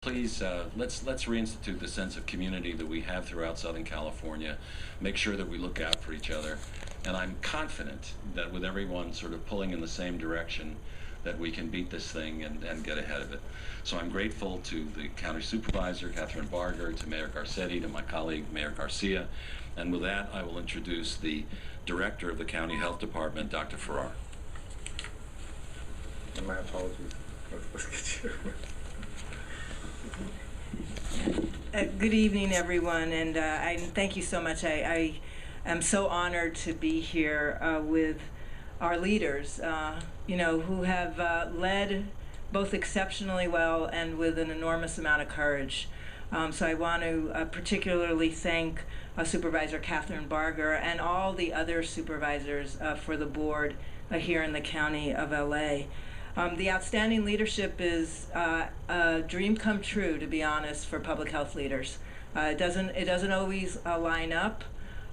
Please, let's reinstitute the sense of community that we have throughout Southern California. Make sure that we look out for each other, and I'm confident that with everyone sort of pulling in the same direction, that we can beat this thing and get ahead of it. So I'm grateful to the county supervisor, Catherine Barger, to Mayor Garcetti, to my colleague, Mayor Garcia, and with that, I will introduce the director of the county health department, Dr. Farrar. And my apologies. Let's get you. Good evening, everyone, and thank you so much. I am so honored to be here with our leaders, who have led both exceptionally well and with an enormous amount of courage. So I want to particularly thank Supervisor Catherine Barger and all the other supervisors for the board here in the County of LA. The outstanding leadership is a dream come true, to be honest, for public health leaders. It doesn't always line up,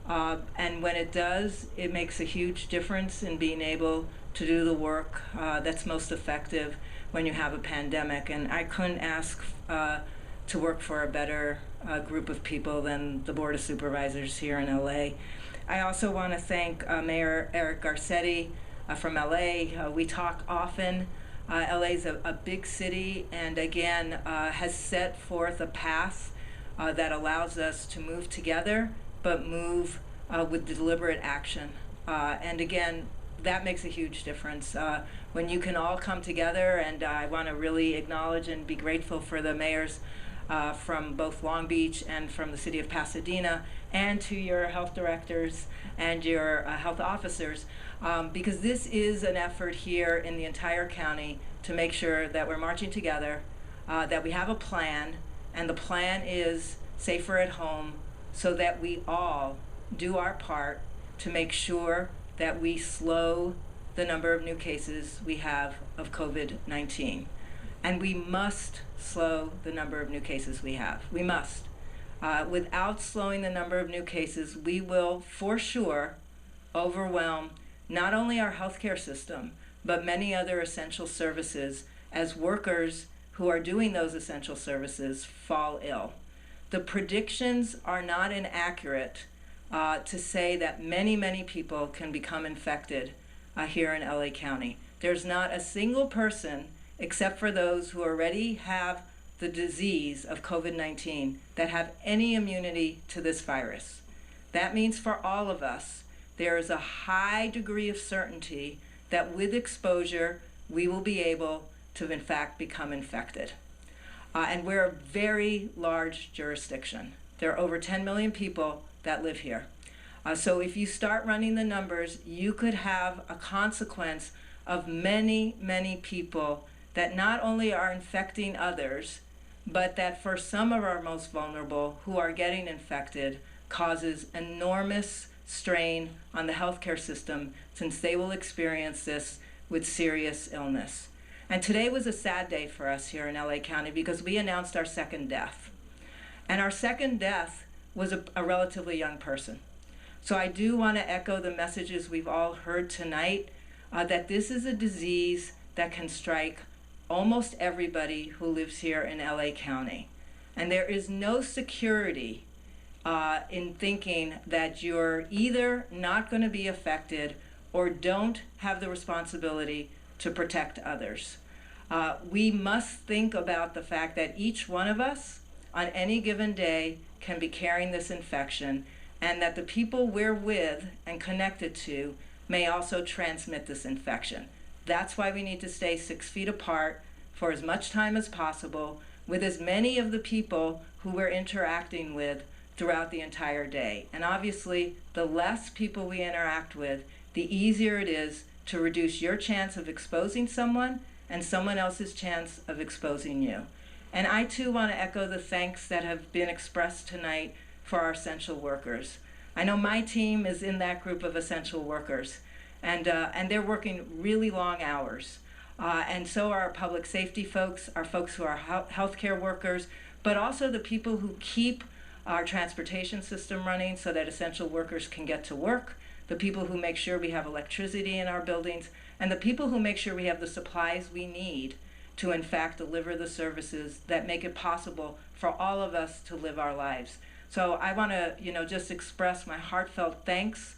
and when it does, it makes a huge difference in being able to do the work that's most effective when you have a pandemic. And I couldn't ask to work for a better group of people than the Board of Supervisors here in LA. I also want to thank Mayor Eric Garcetti from LA. We talk often. LA's a big city, and again has set forth a path that allows us to move together, but move with deliberate action. And again, that makes a huge difference. When you can all come together, and I want to really acknowledge and be grateful for the mayors from both Long Beach and from the city of Pasadena, and to your health directors and your health officers, because this is an effort here in the entire county to make sure that we're marching together, that we have a plan, and the plan is safer at home, so that we all do our part to make sure that we slow the number of new cases we have of COVID-19. And we must slow the number of new cases we have. We must. Without slowing the number of new cases, we will, for sure, overwhelm not only our healthcare system, but many other essential services as workers who are doing those essential services fall ill. The predictions are not inaccurate to say that many people can become infected here in LA County. There's not a single person, except for those who already have the disease of COVID-19, that have any immunity to this virus. That means for all of us, there is a high degree of certainty that with exposure, we will be able to in fact become infected. And we're a very large jurisdiction. There are over 10 million people that live here. So if you start running the numbers, you could have a consequence of many people that not only are infecting others, but that for some of our most vulnerable who are getting infected causes enormous strain on the healthcare system, since they will experience this with serious illness. And today was a sad day for us here in LA County because we announced our second death. And our second death was a relatively young person. So I do want to echo the messages we've all heard tonight, that this is a disease that can strike almost everybody who lives here in LA County. And there is no security in thinking that you're either not going to be affected or don't have the responsibility to protect others. We must think about the fact that each one of us on any given day can be carrying this infection, and that the people we're with and connected to may also transmit this infection. That's why we need to stay 6 feet apart for as much time as possible with as many of the people who we're interacting with throughout the entire day. And obviously, the less people we interact with, the easier it is to reduce your chance of exposing someone and someone else's chance of exposing you. And I too want to echo the thanks that have been expressed tonight for our essential workers. I know my team is in that group of essential workers, and they're working really long hours. And so are our public safety folks, our folks who are healthcare workers, but also the people who keep our transportation system running so that essential workers can get to work, the people who make sure we have electricity in our buildings, and the people who make sure we have the supplies we need to in fact deliver the services that make it possible for all of us to live our lives. So I want to, just express my heartfelt thanks.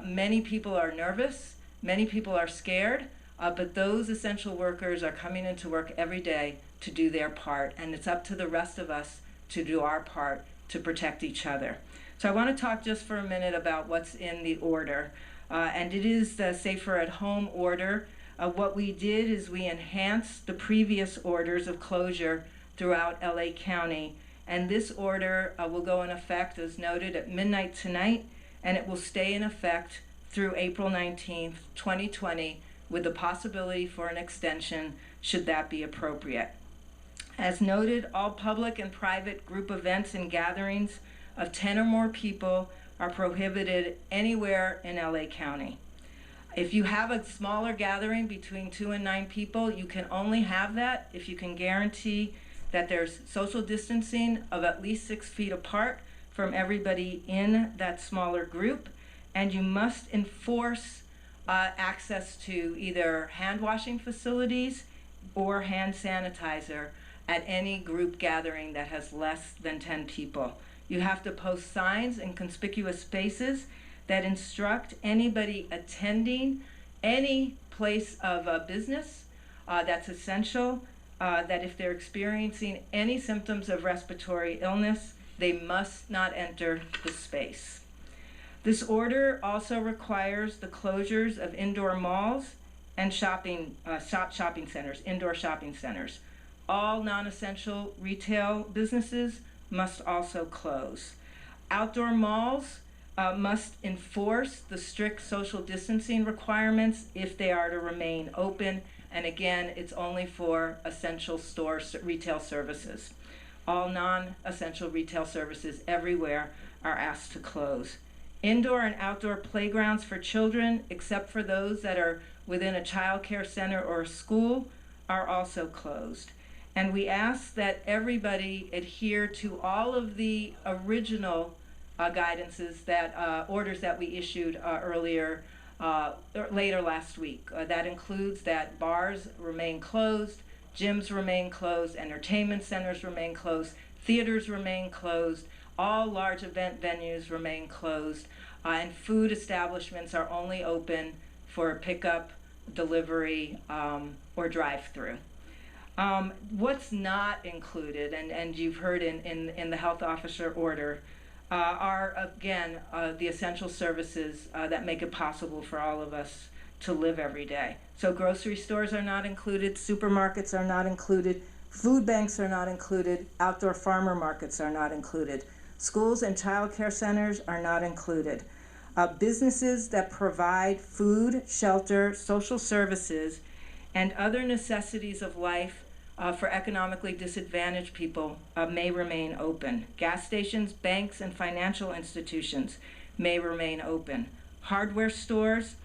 Many people are nervous, many people are scared, but those essential workers are coming into work every day to do their part, and it's up to the rest of us to do our part to protect each other. So I want to talk just for a minute about what's in the order, and it is the Safer at Home order. What we did is we enhanced the previous orders of closure throughout LA County, and this order will go in effect, as noted, at midnight tonight, and it will stay in effect through April 19th, 2020, with the possibility for an extension should that be appropriate. As noted, all public and private group events and gatherings of 10 or more people are prohibited anywhere in LA County. If you have a smaller gathering between 2 and 9 people, you can only have that if you can guarantee that there's social distancing of at least 6 feet apart from everybody in that smaller group, and you must enforce access to either hand washing facilities or hand sanitizer at any group gathering that has less than 10 people. You have to post signs in conspicuous spaces that instruct anybody attending any place of business that's essential, that if they're experiencing any symptoms of respiratory illness, they must not enter the space. This order also requires the closures of indoor malls and shopping centers, indoor shopping centers. All non-essential retail businesses must also close. Outdoor malls must enforce the strict social distancing requirements if they are to remain open, and again, it's only for essential retail services. All non-essential retail services everywhere are asked to close. Indoor and outdoor playgrounds for children, except for those that are within a child care center or a school, are also closed. And we ask that everybody adhere to all of the original guidances, orders that we issued later last week. That includes that bars remain closed, gyms remain closed, entertainment centers remain closed, theaters remain closed, all large event venues remain closed, and food establishments are only open for pickup, delivery, or drive-through. What's not included, and you've heard in the health officer order, are again the essential services that make it possible for all of us to live every day. So grocery stores are not included, supermarkets are not included, food banks are not included, outdoor farmer markets are not included, schools and child care centers are not included. Businesses that provide food, shelter, social services, and other necessities of life for economically disadvantaged people may remain open. Gas stations, banks, and financial institutions may remain open. Hardware stores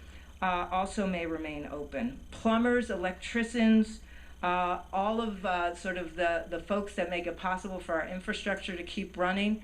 also may remain open. Plumbers, electricians, all of the folks that make it possible for our infrastructure to keep running,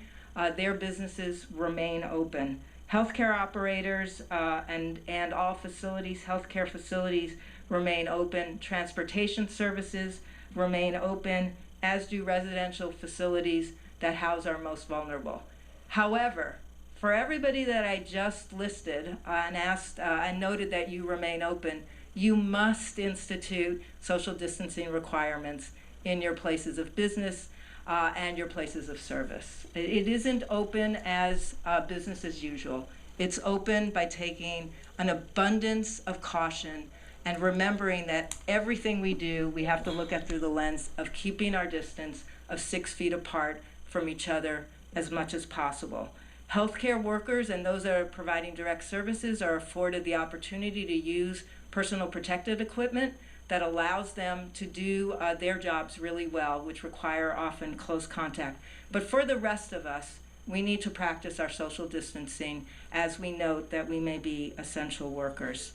their businesses remain open. Healthcare operators and all facilities, healthcare facilities remain open. Transportation services remain open, as do residential facilities that house our most vulnerable. However, for everybody that I just listed and asked and noted that you remain open, you must institute social distancing requirements in your places of business and your places of service. It isn't open as business as usual. It's open by taking an abundance of caution and remembering that everything we do, we have to look at through the lens of keeping our distance of 6 feet apart from each other as much as possible. Healthcare workers and those that are providing direct services are afforded the opportunity to use personal protective equipment that allows them to do their jobs really well, which require often close contact. But for the rest of us, we need to practice our social distancing as we note that we may be essential workers.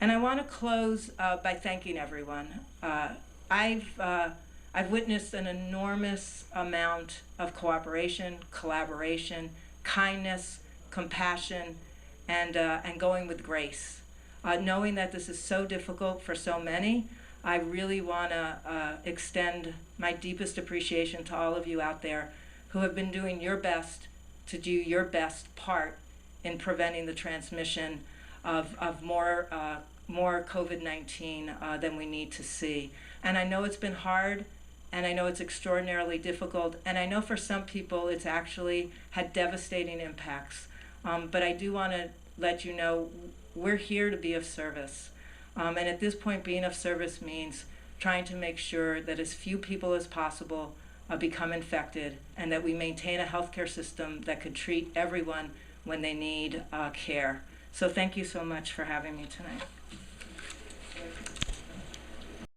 And I want to close by thanking everyone. I've witnessed an enormous amount of cooperation, collaboration, kindness, compassion, and going with grace. Knowing that this is so difficult for so many, I really want to extend my deepest appreciation to all of you out there who have been doing your best to do your best part in preventing the transmission of more COVID-19 than we need to see. And I know it's been hard, and I know it's extraordinarily difficult, and I know for some people it's actually had devastating impacts. But I do want to let you know we're here to be of service. And at this point, being of service means trying to make sure that as few people as possible become infected, and that we maintain a healthcare system that could treat everyone when they need care. So thank you so much for having me tonight.